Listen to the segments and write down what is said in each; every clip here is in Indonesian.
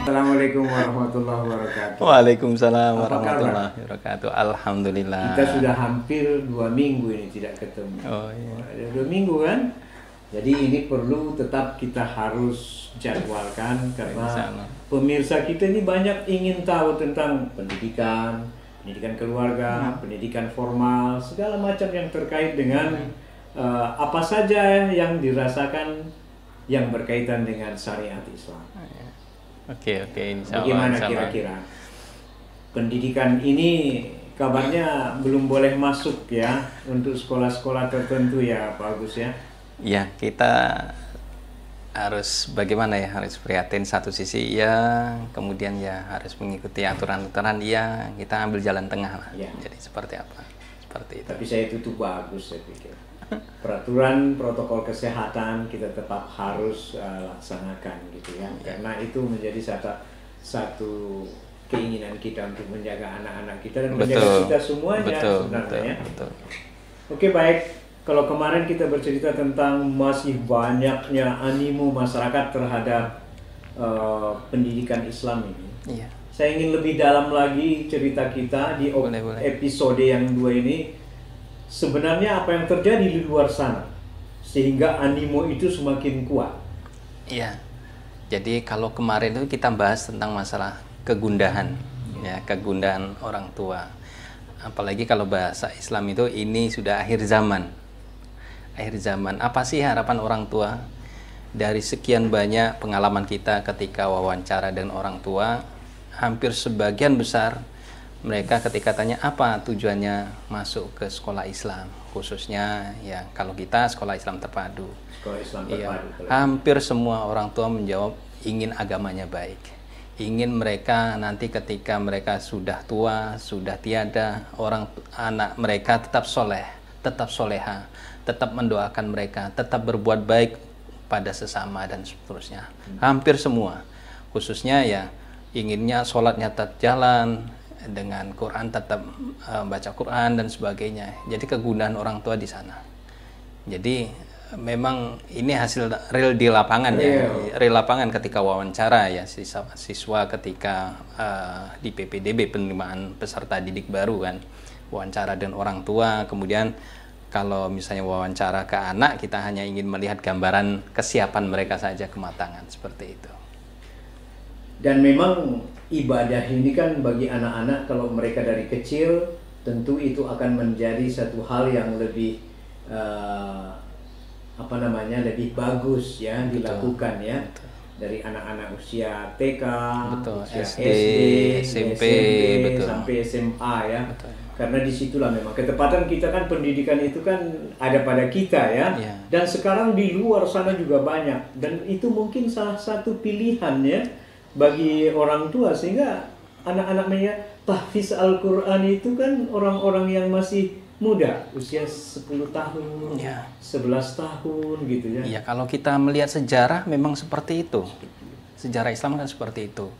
Assalamualaikum warahmatullahi wabarakatuh. Waalaikumsalam Apa warahmatullahi wabarakatuh. Alhamdulillah. Kita sudah hampir 2 minggu ini tidak ketemu. Oh iya. Ada 2 minggu kan? Jadi ini perlu tetap kita harus jadwalkan karena pemirsa kita ini banyak ingin tahu tentang pendidikan, pendidikan keluarga, pendidikan formal, segala macam yang terkait dengan apa saja yang dirasakan yang berkaitan dengan syariat Islam. Oke, insya Allah. Bagaimana kira-kira pendidikan ini kabarnya belum boleh masuk ya untuk sekolah-sekolah tertentu ya Pak Agus ya? Ya, kita harus bagaimana ya, harus prihatin satu sisi ya, kemudian ya harus mengikuti aturan-aturan ya, kita ambil jalan tengah lah. Ya. Jadi seperti apa? Seperti itu. Tapi saya itu tuh bagus saya pikir. Peraturan protokol kesehatan kita tetap harus laksanakan gitu ya, karena itu menjadi satu keinginan kita untuk menjaga anak-anak kita dan menjaga kita semuanya sebenarnya. Betul. Oke, baik. Kalau kemarin kita bercerita tentang masih banyaknya animo masyarakat terhadap pendidikan Islam ini, saya ingin lebih dalam lagi cerita kita di episode yang 2 ini. Sebenarnya apa yang terjadi di luar sana sehingga animo itu semakin kuat? Iya. Jadi kalau kemarin itu kita bahas tentang masalah kegundahan, ya, kegundahan orang tua. Apalagi kalau bahasa Islam itu ini sudah akhir zaman. Akhir zaman. Apa sih harapan orang tua? Dari sekian banyak pengalaman kita ketika wawancara dengan orang tua, hampir sebagian besar mereka ketika tanya apa tujuannya masuk ke sekolah Islam, khususnya ya kalau kita sekolah Islam terpadu. Sekolah Islam terpadu. Ya, hampir semua orang tua menjawab ingin agamanya baik. Ingin mereka nanti ketika mereka sudah tua, sudah tiada, anak mereka tetap soleh, tetap soleha, tetap mendoakan mereka, tetap berbuat baik pada sesama dan seterusnya. Hampir semua, khususnya ya inginnya sholatnya tetap jalan, dengan Quran tetap baca Quran dan sebagainya. Jadi kegundahan orang tua di sana. Jadi memang ini hasil real di lapangan ya, real lapangan ketika wawancara ya siswa ketika di PPDB penerimaan peserta didik baru kan, wawancara dengan orang tua. Kemudian kalau misalnya wawancara ke anak, kita hanya ingin melihat gambaran kesiapan mereka saja, kematangan seperti itu. Dan memang ibadah ini kan bagi anak-anak kalau mereka dari kecil tentu itu akan menjadi satu hal yang lebih lebih bagus ya dilakukan ya. Dari anak-anak usia TK, usia SD, SMP, sampai SMA ya. Karena disitulah memang ketepatan kita kan, pendidikan itu kan ada pada kita ya. Dan sekarang di luar sana juga banyak, dan itu mungkin salah satu pilihan ya bagi orang tua, sehingga anak-anaknya tahfiz Al-Quran itu kan orang-orang yang masih muda, usia 10 tahun, 11 tahun gitu ya. Iya, kalau kita melihat sejarah memang seperti itu. Sejarah Islam kan seperti itu.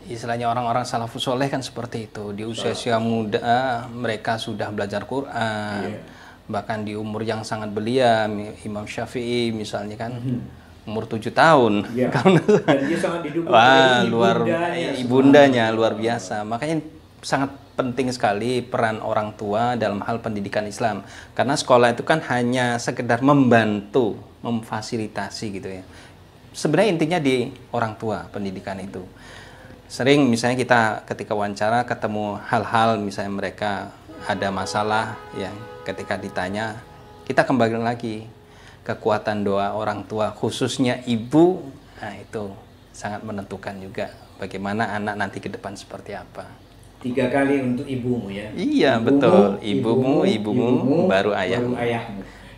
Istilahnya orang-orang salafus soleh kan seperti itu. Di usia muda mereka sudah belajar Quran. Bahkan di umur yang sangat belia, Imam Syafi'i misalnya kan, umur 7 tahun. Dan dia sangat didukung oleh ibundanya luar biasa. Makanya sangat penting sekali peran orang tua dalam hal pendidikan Islam. Karena sekolah itu kan hanya sekedar membantu, memfasilitasi gitu ya. Sebenarnya intinya di orang tua pendidikan itu. Sering misalnya kita ketika wawancara ketemu hal-hal, misalnya mereka ada masalah ya, ketika ditanya kita kembali lagi kekuatan doa orang tua, khususnya ibu. Nah itu sangat menentukan juga bagaimana anak nanti ke depan seperti apa. 3 kali untuk ibumu ya. Iya, betul. Ibumu, baru ayahmu.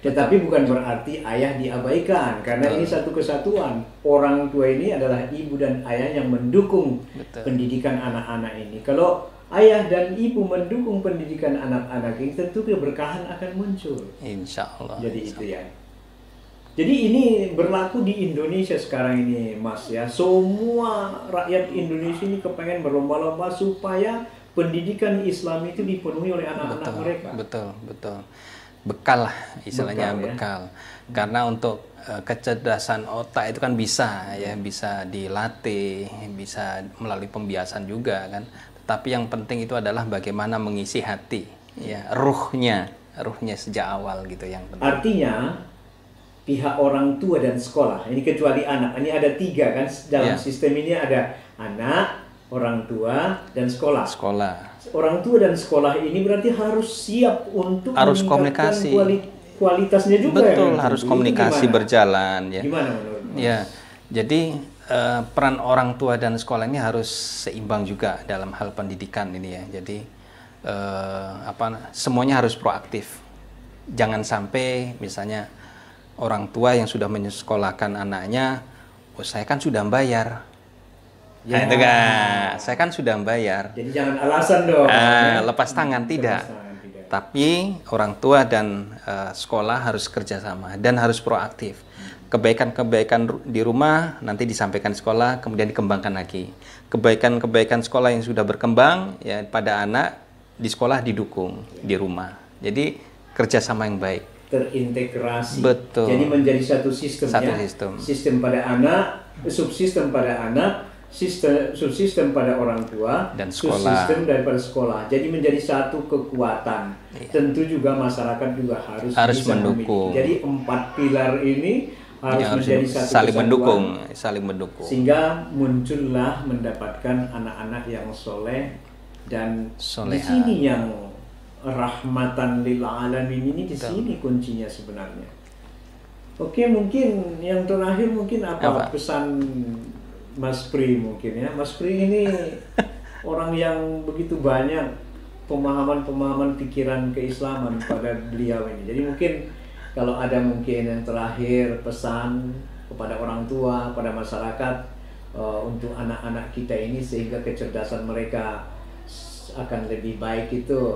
Tetapi bukan berarti ayah diabaikan, karena ini satu kesatuan. Orang tua ini adalah ibu dan ayah yang mendukung pendidikan anak-anak ini. Kalau ayah dan ibu mendukung pendidikan anak-anak ini, tentu keberkahan akan muncul. Insya Allah. Jadi itu ya. Jadi ini berlaku di Indonesia sekarang ini, Mas ya. Semua rakyat Indonesia ini kepengen berlomba-lomba supaya pendidikan Islam itu dipenuhi oleh anak-anak mereka. Betul. bekal lah istilahnya, bekal. Karena untuk kecerdasan otak itu kan bisa ya, bisa dilatih, bisa melalui pembiasan juga kan. Tetapi yang penting itu adalah bagaimana mengisi hati, ya, ruhnya sejak awal gitu yang penting. Artinya pihak orang tua dan sekolah, ini kecuali anak, ini ada 3 kan dalam sistem ini, ada anak, orang tua, dan sekolah. Orang tua dan sekolah ini berarti harus siap untuk meningkatkan komunikasi. Kualitasnya juga. Betul, ya, harus komunikasi berjalan ya. Gimana menurut ya, jadi peran orang tua dan sekolah ini harus seimbang juga dalam hal pendidikan ini ya. Jadi semuanya harus proaktif. Jangan sampai misalnya orang tua yang sudah menyekolahkan anaknya, oh saya kan sudah bayar. Ya, itu kan, saya kan sudah bayar. Jadi jangan alasan dong. Lepas tangan, tidak. Tapi orang tua dan sekolah harus kerjasama dan harus proaktif. Kebaikan-kebaikan di rumah nanti disampaikan sekolah, kemudian dikembangkan lagi. Kebaikan-kebaikan sekolah yang sudah berkembang ya pada anak di sekolah didukung di rumah. Jadi kerjasama yang baik. Terintegrasi. Betul. Jadi menjadi satu sistem. Sistem pada anak, subsistem pada anak, subsistem pada orang tua, dan sekolah. Subsistem daripada sekolah. Jadi menjadi satu kekuatan. Tentu juga masyarakat juga harus bisa mendukung. Jadi 4 pilar ini harus menjadi satu saling mendukung. Sehingga muncullah mendapatkan anak-anak yang soleh dan di sini yang rahmatan lil alamin ini, di sini kuncinya sebenarnya. Oke, mungkin yang terakhir mungkin apa pesan Mas Pri mungkin ya. Mas Pri ini orang yang begitu banyak pemahaman pikiran keislaman pada beliau ini. Jadi mungkin kalau ada mungkin yang terakhir pesan kepada orang tua, pada masyarakat untuk anak-anak kita ini sehingga kecerdasan mereka akan lebih baik, itu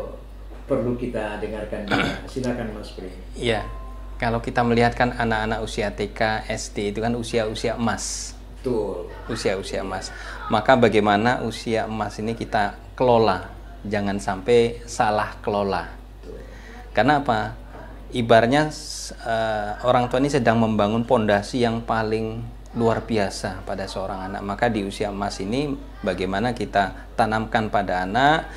perlu kita dengarkan juga. Silakan Mas Pri. Iya. Kalau kita melihatkan anak-anak usia TK, SD itu kan usia-usia emas. Betul. Usia-usia emas. Maka bagaimana usia emas ini kita kelola, jangan sampai salah kelola. Betul. Karena apa? Ibaratnya orang tua ini sedang membangun pondasi yang paling luar biasa pada seorang anak. Maka di usia emas ini bagaimana kita tanamkan pada anak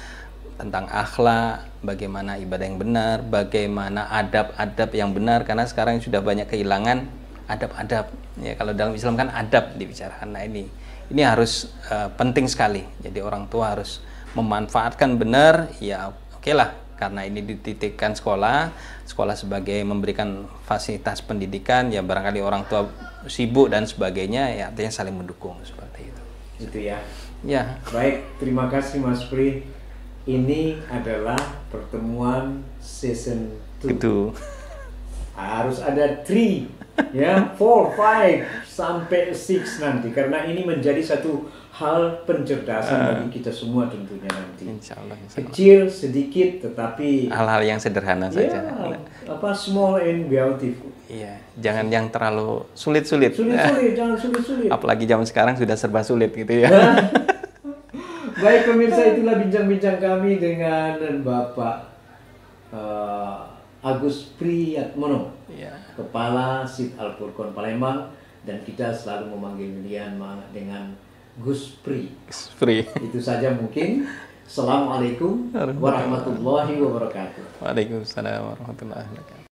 tentang akhlak, bagaimana ibadah yang benar, bagaimana adab-adab yang benar, karena sekarang sudah banyak kehilangan adab-adab. Ya, kalau dalam Islam kan adab dibicarakan. Nah, ini harus penting sekali. Jadi orang tua harus memanfaatkan benar, ya oke lah, karena ini dititipkan sekolah sebagai memberikan fasilitas pendidikan, ya barangkali orang tua sibuk dan sebagainya, ya artinya saling mendukung seperti itu. Itu ya. Ya. Baik, terima kasih Mas Pri. Ini adalah pertemuan season 2. Harus ada 3, ya, 4, 5 sampai 6 nanti, karena ini menjadi satu hal pencerdasan bagi kita semua tentunya nanti. Insya Allah. Kecil sedikit tetapi hal-hal yang sederhana saja. Small and beautiful. Iya, jangan yang terlalu sulit-sulit. Jangan sulit-sulit. Apalagi zaman sekarang sudah serba sulit gitu ya. Baik pemirsa, itulah bincang-bincang kami dengan Bapak Agus Priyatmono, Kepala SIT Al Furqon Palembang, dan kita selalu memanggil dia dengan Gus Pri. Itu saja mungkin. Assalamualaikum warahmatullahi wabarakatuh. Waalaikumsalam warahmatullahi wabarakatuh.